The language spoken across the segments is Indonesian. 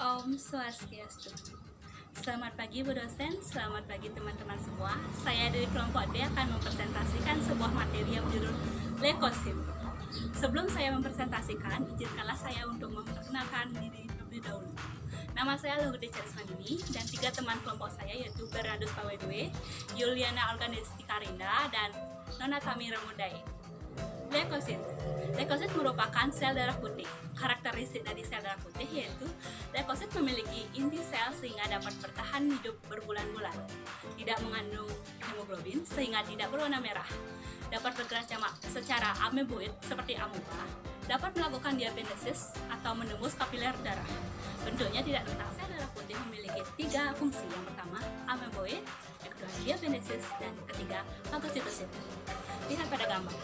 Om Swastiastu. Selamat pagi Bu Dosen, selamat pagi teman-teman semua. Saya dari kelompok D akan mempresentasikan sebuah materi yang berjudul leukosit. Sebelum saya mempresentasikan, izinkanlah saya untuk memperkenalkan diri terlebih dahulu. Nama saya Luhut Charismanini dan 3 teman kelompok saya yaitu Bernardus Pawedwe, Yuliana Organistika Rinda, dan Nona Tamira Mudai. Leukosit. Leukosit merupakan sel darah putih. Karakteristik dari sel darah putih yaitu leukosit memiliki inti sel sehingga dapat bertahan hidup berbulan-bulan. Tidak mengandung hemoglobin sehingga tidak berwarna merah. Dapat bergerak secara ameboid seperti amoeba. Dapat melakukan diagenesis atau menembus kapiler darah. Bentuknya tidak tetap. Sel darah putih memiliki 3 fungsi. Yang pertama ameboid, yang kedua diagenesis, dan ketiga fagositosis. Lihat pada gambar.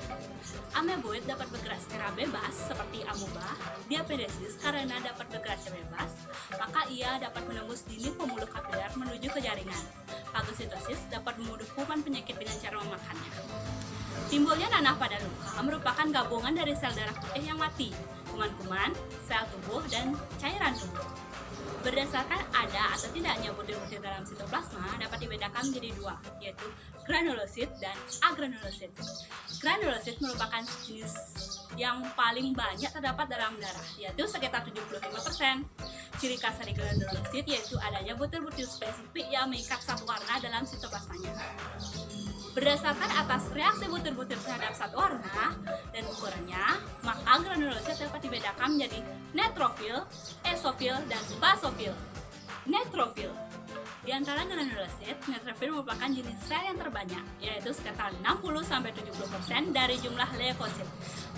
Ameboid dapat bergerak secara bebas seperti amoeba. Diagenesis karena dapat bergerak secara bebas, maka ia dapat menembus dinding pembuluh kapiler menuju ke jaringan. Fagositosis dapat membunuh kuman penyakit dengan cara memakannya. Timbulnya nanah pada luka merupakan gabungan dari sel darah putih yang mati, kuman-kuman, sel tubuh, dan cairan tubuh. Berdasarkan ada atau tidaknya butir-butir dalam sitoplasma dapat dibedakan menjadi 2, yaitu granulosit dan agranulosit. Granulosit merupakan jenis yang paling banyak terdapat dalam darah, yaitu sekitar 75%. Ciri khas dari granulosit yaitu adanya butir-butir spesifik yang mengikat satu warna dalam sitoplasmanya. Berdasarkan atas reaksi butir-butir terhadap satu warna dan ukurannya, maka granulosit dapat dibedakan menjadi neutrofil, esofil, dan basofil. Neutrofil. Di antara granulosit, neutrofil merupakan jenis sel yang terbanyak, yaitu sekitar 60-70% dari jumlah leukosit,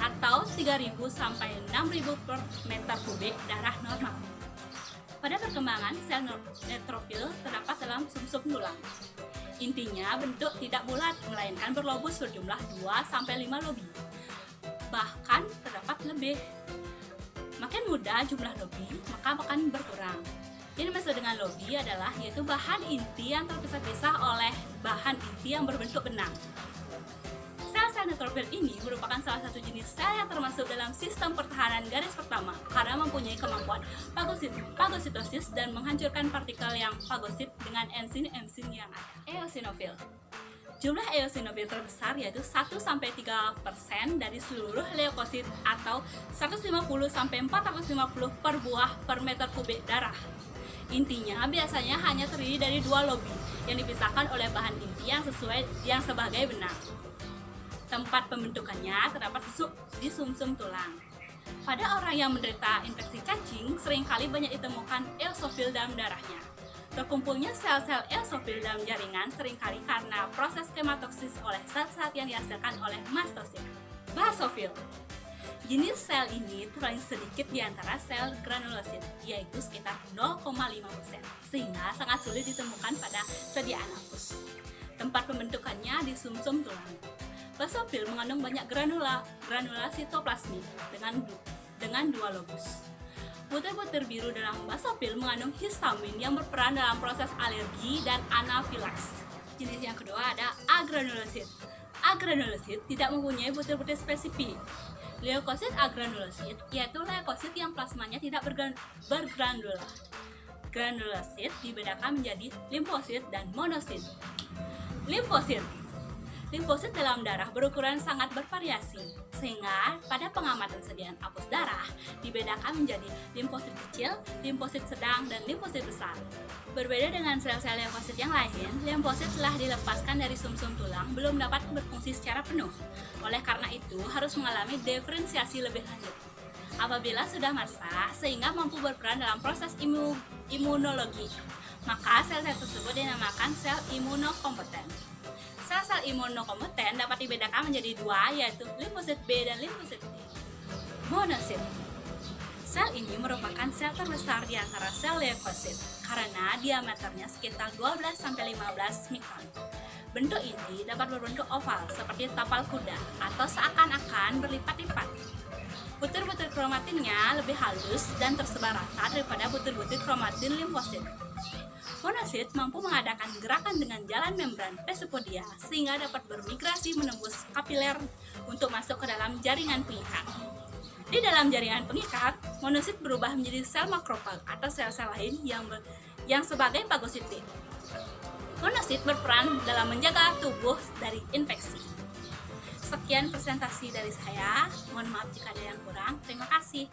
atau 3.000 sampai 6.000 per meter kubik darah normal. Pada perkembangan, sel neutrofil terdapat dalam sumsum tulang. Intinya bentuk tidak bulat, melainkan berlobus berjumlah 2-5 lobi. Bahkan terdapat lebih. Makin mudah jumlah lobi, maka akan berkurang. Yang dimaksud dengan lobi adalah yaitu bahan inti yang terpisah-pisah oleh bahan inti yang berbentuk benang. Sel-sel neutrofil ini merupakan salah satu jenis sel yang termasuk dalam sistem pertahanan garis pertama karena mempunyai kemampuan fagositosis dan menghancurkan partikel yang fagosit dengan enzim-enzim yang ada. Eosinofil. Jumlah eosinofil terbesar yaitu 1-3% dari seluruh leukosit atau 150-450 per buah per meter kubik darah. Intinya biasanya hanya terdiri dari 2 lobi yang dipisahkan oleh bahan inti yang sebagai benang. Tempat pembentukannya terdapat di sumsum tulang. Pada orang yang menderita infeksi cacing, seringkali banyak ditemukan eosofil dalam darahnya. Terkumpulnya sel-sel eosofil dalam jaringan seringkali karena proses kematoksis oleh zat-zat yang dihasilkan oleh mastosit. Basofil. Jenis sel ini terpaling sedikit di antara sel granulosit, yaitu sekitar 0,5%, sehingga sangat sulit ditemukan pada sedia anapus. Tempat pembentukannya di sumsum tulang. Basofil mengandung banyak granula sitoplasmik dengan 2 lobus. Butir-butir biru dalam basofil mengandung histamin yang berperan dalam proses alergi dan anafilaks. Jenis yang kedua ada agranulosit. Agranulosit tidak mempunyai butir-butir spesifik. Leukosit agranulosit yaitu leukosit yang plasmanya tidak bergranula. Granulosit dibedakan menjadi limfosit dan monosit. Limfosit. Limfosit dalam darah berukuran sangat bervariasi, sehingga pada pengamatan sediaan apus darah dibedakan menjadi limfosit kecil, limfosit sedang, dan limfosit besar. Berbeda dengan sel-sel leukosit yang lain, limfosit telah dilepaskan dari sumsum tulang belum dapat berfungsi secara penuh. Oleh karena itu, harus mengalami diferensiasi lebih lanjut. Apabila sudah masak, sehingga mampu berperan dalam proses imunologi, maka sel-sel tersebut dinamakan sel imunokompeten. Sel-sel imunokompeten dapat dibedakan menjadi 2, yaitu limfosit B dan limfosit T. Monosit. Sel ini merupakan sel terbesar di antara sel leukosit karena diameternya sekitar 12-15 mikron. Bentuk ini dapat berbentuk oval seperti tapal kuda atau seakan-akan berlipat-lipat. Butir-butir kromatinnya lebih halus dan tersebar rata daripada butir-butir kromatin limfosit. Monosit mampu mengadakan gerakan dengan jalan membran pseudopodia sehingga dapat bermigrasi menembus kapiler untuk masuk ke dalam jaringan pengikat. Di dalam jaringan pengikat, monosit berubah menjadi sel makrofag atau sel-sel lain yang sebagai fagositit. Monosit berperan dalam menjaga tubuh dari infeksi. Sekian presentasi dari saya. Mohon maaf jika ada yang kurang. Terima kasih.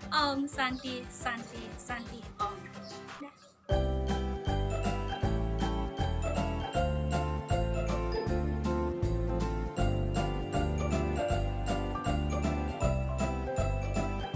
Om Santi Santi Santi Om. Dah.